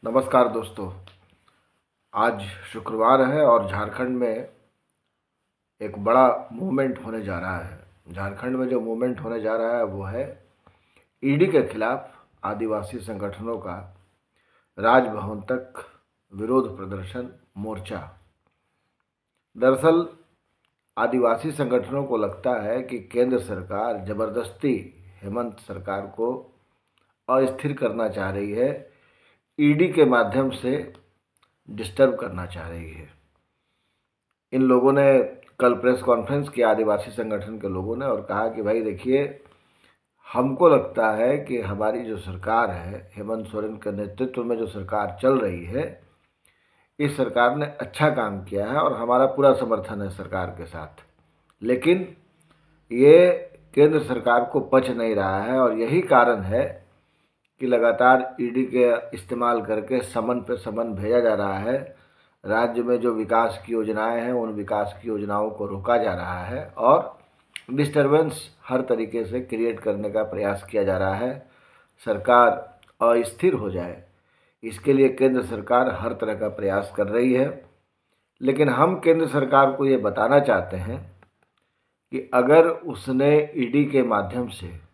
नमस्कार दोस्तों। आज शुक्रवार है और झारखंड में एक बड़ा मूवमेंट होने जा रहा है। झारखंड में जो मूवमेंट होने जा रहा है वो है ईडी के खिलाफ आदिवासी संगठनों का राजभवन तक विरोध प्रदर्शन मोर्चा। दरअसल आदिवासी संगठनों को लगता है कि केंद्र सरकार ज़बरदस्ती हेमंत सरकार को अस्थिर करना चाह रही है, ईडी के माध्यम से डिस्टर्ब करना चाह रही है। इन लोगों ने कल प्रेस कॉन्फ्रेंस किया, आदिवासी संगठन के लोगों ने, और कहा कि भाई देखिए, हमको लगता है कि हमारी जो सरकार है, हेमंत सोरेन के नेतृत्व में जो सरकार चल रही है, इस सरकार ने अच्छा काम किया है और हमारा पूरा समर्थन है सरकार के साथ। लेकिन ये केंद्र सरकार को पच नहीं रहा है और यही कारण है कि लगातार ईडी के इस्तेमाल करके समन पे समन भेजा जा रहा है। राज्य में जो विकास की योजनाएं हैं उन विकास की योजनाओं को रोका जा रहा है और डिस्टरबेंस हर तरीके से क्रिएट करने का प्रयास किया जा रहा है। सरकार अस्थिर हो जाए, इसके लिए केंद्र सरकार हर तरह का प्रयास कर रही है। लेकिन हम केंद्र सरकार को ये बताना चाहते हैं कि अगर उसने ईडी के माध्यम से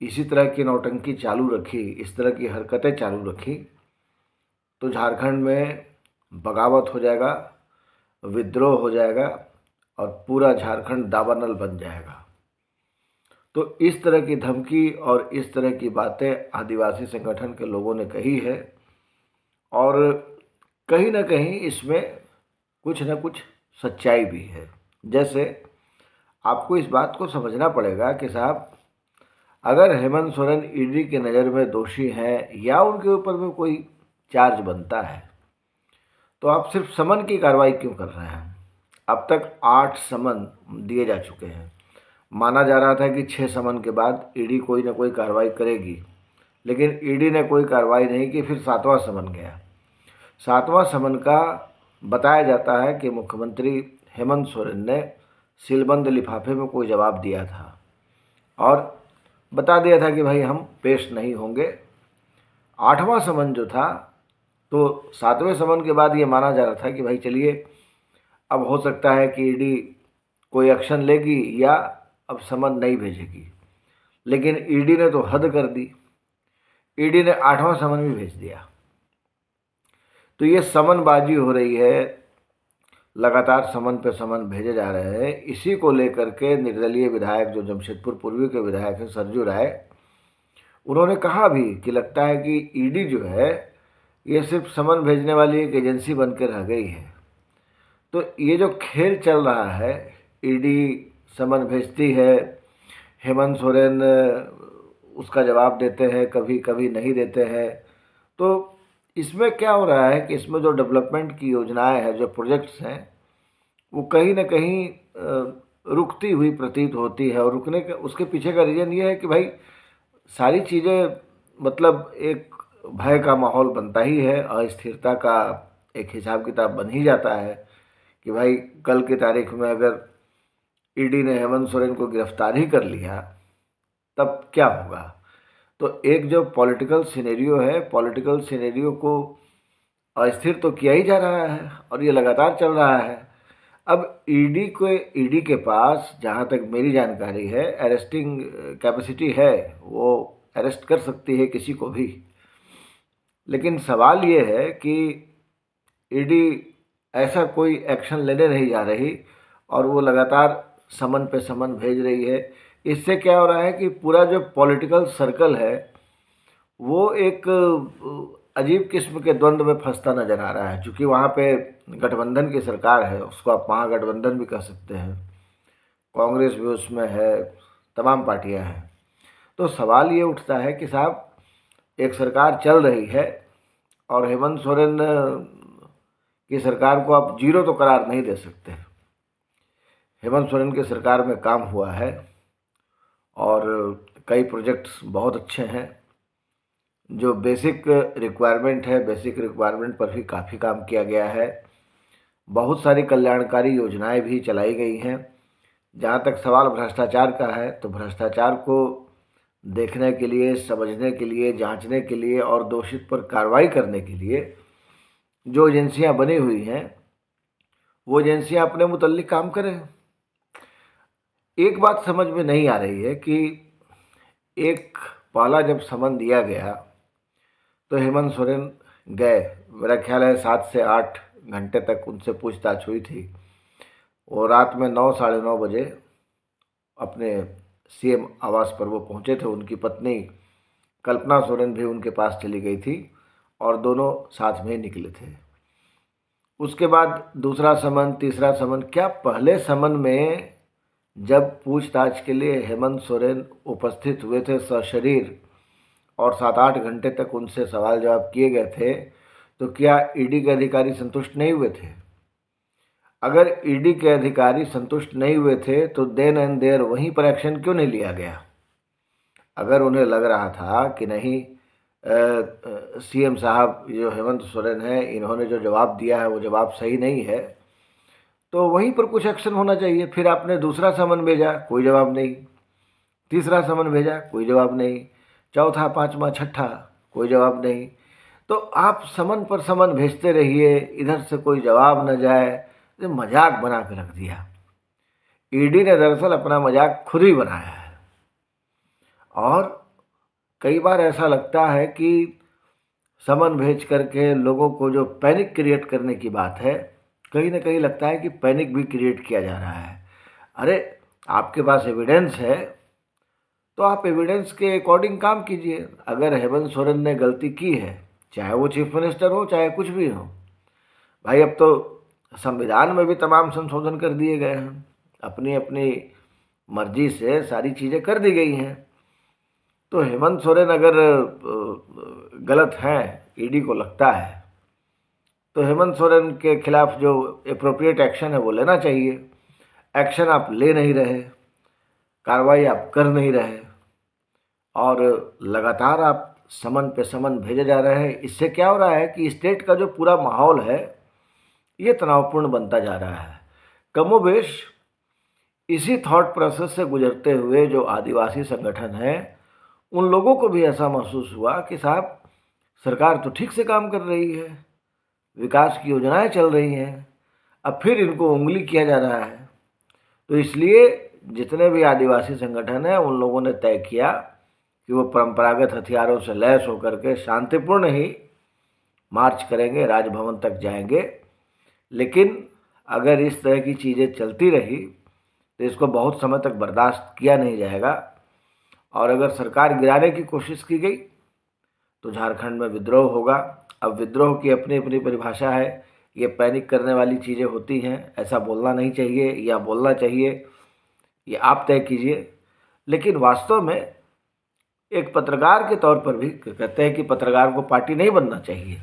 इसी तरह की नौटंकी चालू रखी, इस तरह की हरकतें चालू रखी, तो झारखंड में बगावत हो जाएगा, विद्रोह हो जाएगा और पूरा झारखंड दावानल बन जाएगा। तो इस तरह की धमकी और इस तरह की बातें आदिवासी संगठन के लोगों ने कही है और कहीं ना कहीं इसमें कुछ न कुछ सच्चाई भी है। जैसे आपको इस बात को समझना पड़ेगा कि साहब, अगर हेमंत सोरेन ईडी की नज़र में दोषी हैं या उनके ऊपर में कोई चार्ज बनता है, तो आप सिर्फ समन की कार्रवाई क्यों कर रहे हैं? अब तक 8 समन दिए जा चुके हैं। माना जा रहा था कि 6 समन के बाद ईडी कोई ना कोई कार्रवाई करेगी, लेकिन ईडी ने कोई कार्रवाई नहीं की। फिर 7वां समन गया। 7वां समन का बताया जाता है कि मुख्यमंत्री हेमंत सोरेन ने सीलबंद लिफाफे में कोई जवाब दिया था और बता दिया था कि भाई हम पेश नहीं होंगे। 8वां समन जो था, तो 7वें समन के बाद ये माना जा रहा था कि भाई चलिए, अब हो सकता है कि ईडी कोई एक्शन लेगी या अब समन नहीं भेजेगी। लेकिन ईडी ने तो हद कर दी, ईडी ने 8वां समन भी भेज दिया। तो ये समनबाजी हो रही है, लगातार समन पे समन भेजे जा रहे हैं। इसी को लेकर के निर्दलीय विधायक जो जमशेदपुर पूर्वी के विधायक हैं, सरजू राय, उन्होंने कहा भी कि लगता है कि ईडी जो है ये सिर्फ समन भेजने वाली एक एजेंसी बन के रह गई है। तो ये जो खेल चल रहा है, ईडी समन भेजती है, हेमंत सोरेन उसका जवाब देते हैं, कभी कभी नहीं देते हैं। तो इसमें क्या हो रहा है कि इसमें जो डेवलपमेंट की योजनाएं हैं, जो प्रोजेक्ट्स हैं, वो कहीं ना कहीं रुकती हुई प्रतीत होती है। और रुकने के उसके पीछे का रीज़न ये है कि भाई सारी चीज़ें, मतलब एक भय का माहौल बनता ही है, अस्थिरता का एक हिसाब किताब बन ही जाता है कि भाई कल की तारीख में अगर ईडी ने हेमंत सोरेन को गिरफ्तार ही कर लिया तब क्या होगा। तो एक जो पॉलिटिकल सिनेरियो है, पॉलिटिकल सिनेरियो को अस्थिर तो किया ही जा रहा है और ये लगातार चल रहा है। अब ईडी के पास, जहाँ तक मेरी जानकारी है, अरेस्टिंग कैपेसिटी है, वो अरेस्ट कर सकती है किसी को भी। लेकिन सवाल ये है कि ईडी ऐसा कोई एक्शन लेने नहीं जा रही और वो लगातार समन पे समन भेज रही है। इससे क्या हो रहा है कि पूरा जो पॉलिटिकल सर्कल है वो एक अजीब किस्म के द्वंद्व में फंसता नज़र आ रहा है। क्योंकि वहाँ पे गठबंधन की सरकार है, उसको आप महागठबंधन भी कह सकते हैं, कांग्रेस भी उसमें है, तमाम पार्टियां हैं। तो सवाल ये उठता है कि साहब, एक सरकार चल रही है और हेमंत सोरेन की सरकार को आप जीरो तो करार नहीं दे सकते। हेमंत सोरेन की सरकार में काम हुआ है और कई प्रोजेक्ट्स बहुत अच्छे हैं। जो बेसिक रिक्वायरमेंट है, बेसिक रिक्वायरमेंट पर भी काफ़ी काम किया गया है। बहुत सारी कल्याणकारी योजनाएं भी चलाई गई हैं। जहाँ तक सवाल भ्रष्टाचार का है, तो भ्रष्टाचार को देखने के लिए, समझने के लिए, जांचने के लिए और दोषित पर कार्रवाई करने के लिए जो एजेंसियां बनी हुई हैं वो एजेंसियां अपने मुतल्लिक काम करें। एक बात समझ में नहीं आ रही है कि एक पहला जब समन दिया गया तो हेमंत सोरेन गए, मेरा ख्याल है 7 से 8 घंटे तक उनसे पूछताछ हुई थी और रात में 9 साढ़े 9 बजे अपने सीएम आवास पर वो पहुंचे थे। उनकी पत्नी कल्पना सोरेन भी उनके पास चली गई थी और दोनों साथ में ही निकले थे। उसके बाद दूसरा समन, तीसरा समन, क्या पहले समन में जब पूछताछ के लिए हेमंत सोरेन उपस्थित हुए थे सशरीर और 7-8 घंटे तक उनसे सवाल जवाब किए गए थे, तो क्या ईडी के अधिकारी संतुष्ट नहीं हुए थे? अगर ईडी के अधिकारी संतुष्ट नहीं हुए थे तो देन एंड देयर वहीं पर एक्शन क्यों नहीं लिया गया? अगर उन्हें लग रहा था कि नहीं, सीएम साहब जो हेमंत सोरेन हैं इन्होंने जो जवाब दिया है वो जवाब सही नहीं है, तो वहीं पर कुछ एक्शन होना चाहिए। फिर आपने दूसरा समन भेजा, कोई जवाब नहीं। तीसरा समन भेजा, कोई जवाब नहीं। चौथा, पांचवा, छठा, कोई जवाब नहीं। तो आप समन पर समन भेजते रहिए, इधर से कोई जवाब न जाए, तो मजाक बना के रख दिया। ईडी ने दरअसल अपना मजाक खुद ही बनाया है। और कई बार ऐसा लगता है कि समन भेज करके लोगों को जो पैनिक क्रिएट करने की बात है, कहीं ना कहीं लगता है कि पैनिक भी क्रिएट किया जा रहा है। अरे आपके पास एविडेंस है तो आप एविडेंस के अकॉर्डिंग काम कीजिए। अगर हेमंत सोरेन ने गलती की है, चाहे वो चीफ मिनिस्टर हो चाहे कुछ भी हो, भाई अब तो संविधान में भी तमाम संशोधन कर दिए गए हैं, अपनी अपनी मर्जी से सारी चीज़ें कर दी गई हैं। तो हेमंत सोरेन अगर गलत हैं, ईडी को लगता है, तो हेमंत सोरेन के खिलाफ जो एप्रोप्रिएट एक्शन है वो लेना चाहिए। एक्शन आप ले नहीं रहे, कार्रवाई आप कर नहीं रहे और लगातार आप समन पे समन भेजे जा रहे हैं। इससे क्या हो रहा है कि स्टेट का जो पूरा माहौल है ये तनावपूर्ण बनता जा रहा है। कमोबेश इसी थॉट प्रोसेस से गुजरते हुए जो आदिवासी संगठन हैं उन लोगों को भी ऐसा महसूस हुआ कि साहब सरकार तो ठीक से काम कर रही है, विकास की योजनाएं चल रही हैं, अब फिर इनको उंगली किया जा रहा है। तो इसलिए जितने भी आदिवासी संगठन हैं उन लोगों ने तय किया कि वो परंपरागत हथियारों से लैस होकर के शांतिपूर्ण ही मार्च करेंगे, राजभवन तक जाएंगे। लेकिन अगर इस तरह की चीज़ें चलती रही तो इसको बहुत समय तक बर्दाश्त किया नहीं जाएगा और अगर सरकार गिराने की कोशिश की गई तो झारखंड में विद्रोह होगा। अब विद्रोह की अपनी अपनी परिभाषा है, ये पैनिक करने वाली चीज़ें होती हैं, ऐसा बोलना नहीं चाहिए या बोलना चाहिए, ये आप तय कीजिए। लेकिन वास्तव में एक पत्रकार के तौर पर भी कहते हैं कि पत्रकार को पार्टी नहीं बनना चाहिए,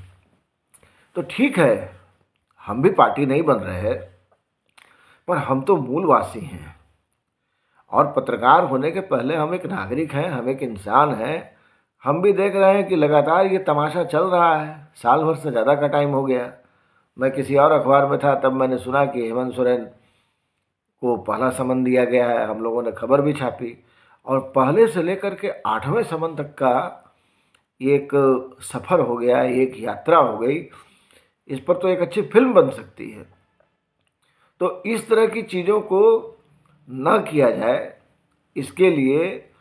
तो ठीक है, हम भी पार्टी नहीं बन रहे हैं, पर हम तो मूलवासी हैं और पत्रकार होने के पहले हम एक नागरिक हैं, हम एक इंसान हैं। हम भी देख रहे हैं कि लगातार ये तमाशा चल रहा है, साल भर से ज़्यादा का टाइम हो गया। मैं किसी और अखबार में था तब मैंने सुना कि हेमंत सोरेन को पहला समन दिया गया है, हम लोगों ने खबर भी छापी और पहले से लेकर के 8वें समन तक का एक सफ़र हो गया, एक यात्रा हो गई। इस पर तो एक अच्छी फिल्म बन सकती है। तो इस तरह की चीज़ों को न किया जाए, इसके लिए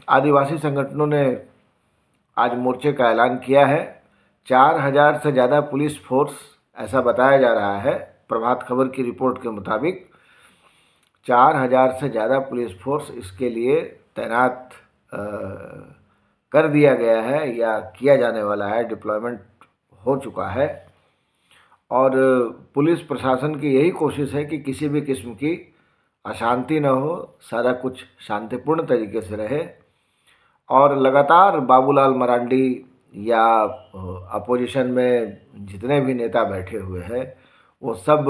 आदिवासी संगठनों ने आज मोर्चे का ऐलान किया है। 4000 से ज़्यादा पुलिस फोर्स, ऐसा बताया जा रहा है प्रभात खबर की रिपोर्ट के मुताबिक, 4000 से ज़्यादा पुलिस फोर्स इसके लिए तैनात कर दिया गया है या किया जाने वाला है, डिप्लॉयमेंट हो चुका है। और पुलिस प्रशासन की यही कोशिश है कि किसी भी किस्म की अशांति न हो, सारा कुछ शांतिपूर्ण तरीके से रहे। और लगातार बाबूलाल मरांडी या अपोजिशन में जितने भी नेता बैठे हुए हैं वो सब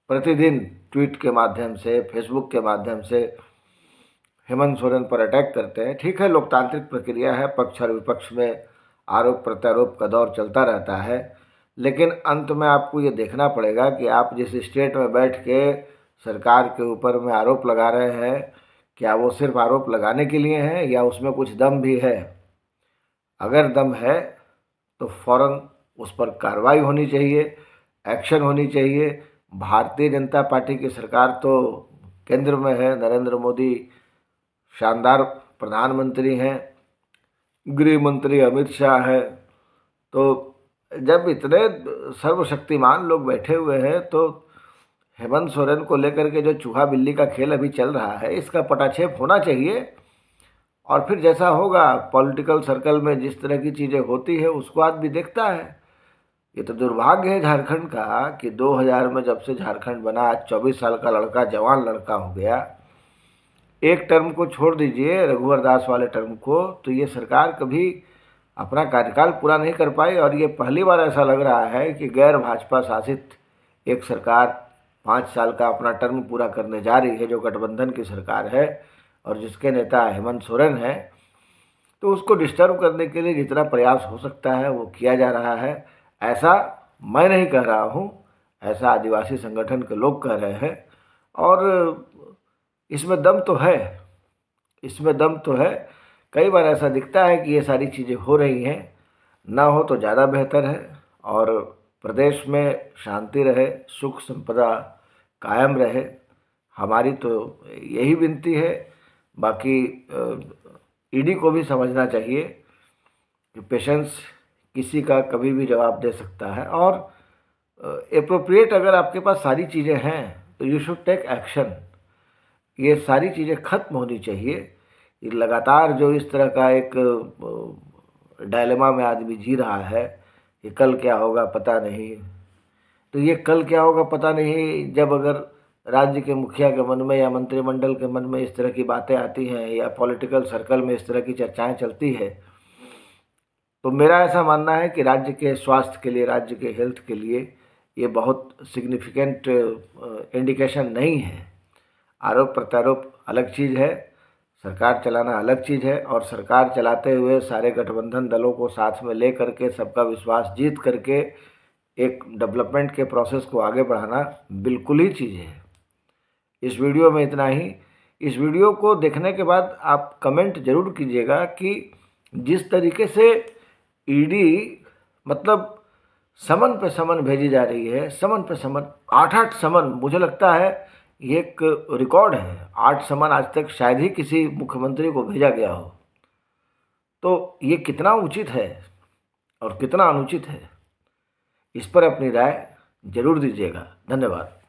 प्रतिदिन ट्वीट के माध्यम से, फेसबुक के माध्यम से हेमंत सोरेन पर अटैक करते हैं। ठीक है, लोकतांत्रिक प्रक्रिया है, पक्ष और विपक्ष में आरोप प्रत्यारोप का दौर चलता रहता है, लेकिन अंत में आपको ये देखना पड़ेगा कि आप जिस स्टेट में बैठ के सरकार के ऊपर में आरोप लगा रहे हैं क्या वो सिर्फ आरोप लगाने के लिए हैं या उसमें कुछ दम भी है? अगर दम है तो फौरन उस पर कार्रवाई होनी चाहिए, एक्शन होनी चाहिए। भारतीय जनता पार्टी की सरकार तो केंद्र में है, नरेंद्र मोदी शानदार प्रधानमंत्री हैं, गृह मंत्री अमित शाह है। तो जब इतने सर्वशक्तिमान लोग बैठे हुए हैं तो हेमंत सोरेन को लेकर के जो चूहा बिल्ली का खेल अभी चल रहा है, इसका पटाक्षेप होना चाहिए। और फिर जैसा होगा, पॉलिटिकल सर्कल में जिस तरह की चीज़ें होती है उसको आदमी देखता है। ये तो दुर्भाग्य है झारखंड का कि 2000 में जब से झारखंड बना, आज 24 साल का लड़का जवान लड़का हो गया। एक टर्म को छोड़ दीजिए, रघुवर दास वाले टर्म को, तो ये सरकार कभी अपना कार्यकाल पूरा नहीं कर पाई। और ये पहली बार ऐसा लग रहा है कि गैर भाजपा शासित एक सरकार 5 साल का अपना टर्म पूरा करने जा रही है, जो गठबंधन की सरकार है और जिसके नेता हेमंत सोरेन है। तो उसको डिस्टर्ब करने के लिए जितना प्रयास हो सकता है वो किया जा रहा है। ऐसा मैं नहीं कह रहा हूँ, ऐसा आदिवासी संगठन के लोग कह रहे हैं। और इसमें दम तो है, इसमें दम तो है। कई बार ऐसा दिखता है कि ये सारी चीज़ें हो रही हैं, ना हो तो ज़्यादा बेहतर है। और प्रदेश में शांति रहे, सुख संपदा कायम रहे, हमारी तो यही विनती है। बाकी ईडी को भी समझना चाहिए कि पेशेंस किसी का कभी भी जवाब दे सकता है। और एप्रोप्रिएट अगर आपके पास सारी चीज़ें हैं तो यू शुड टेक एक्शन। ये सारी चीज़ें खत्म होनी चाहिए। ये लगातार जो इस तरह का एक डायलेमा में आदमी जी रहा है, ये कल क्या होगा पता नहीं। तो ये कल क्या होगा पता नहीं, जब अगर राज्य के मुखिया के मन में या मंत्रिमंडल के मन में इस तरह की बातें आती हैं या पॉलिटिकल सर्कल में इस तरह की चर्चाएं चलती है, तो मेरा ऐसा मानना है कि राज्य के स्वास्थ्य के लिए, राज्य के हेल्थ के लिए ये बहुत सिग्निफिकेंट इंडिकेशन नहीं है। आरोप प्रत्यारोप अलग चीज़ है, सरकार चलाना अलग चीज़ है। और सरकार चलाते हुए सारे गठबंधन दलों को साथ में ले करके, सबका विश्वास जीत करके एक डेवलपमेंट के प्रोसेस को आगे बढ़ाना बिल्कुल ही चीज़ है। इस वीडियो में इतना ही। इस वीडियो को देखने के बाद आप कमेंट जरूर कीजिएगा कि जिस तरीके से ईडी मतलब समन पे समन भेजी जा रही है, समन पे समन, 8-8 समन, मुझे लगता है ये एक रिकॉर्ड है। 8 समन आज तक शायद ही किसी मुख्यमंत्री को भेजा गया हो। तो ये कितना उचित है और कितना अनुचित है, इस पर अपनी राय जरूर दीजिएगा। धन्यवाद।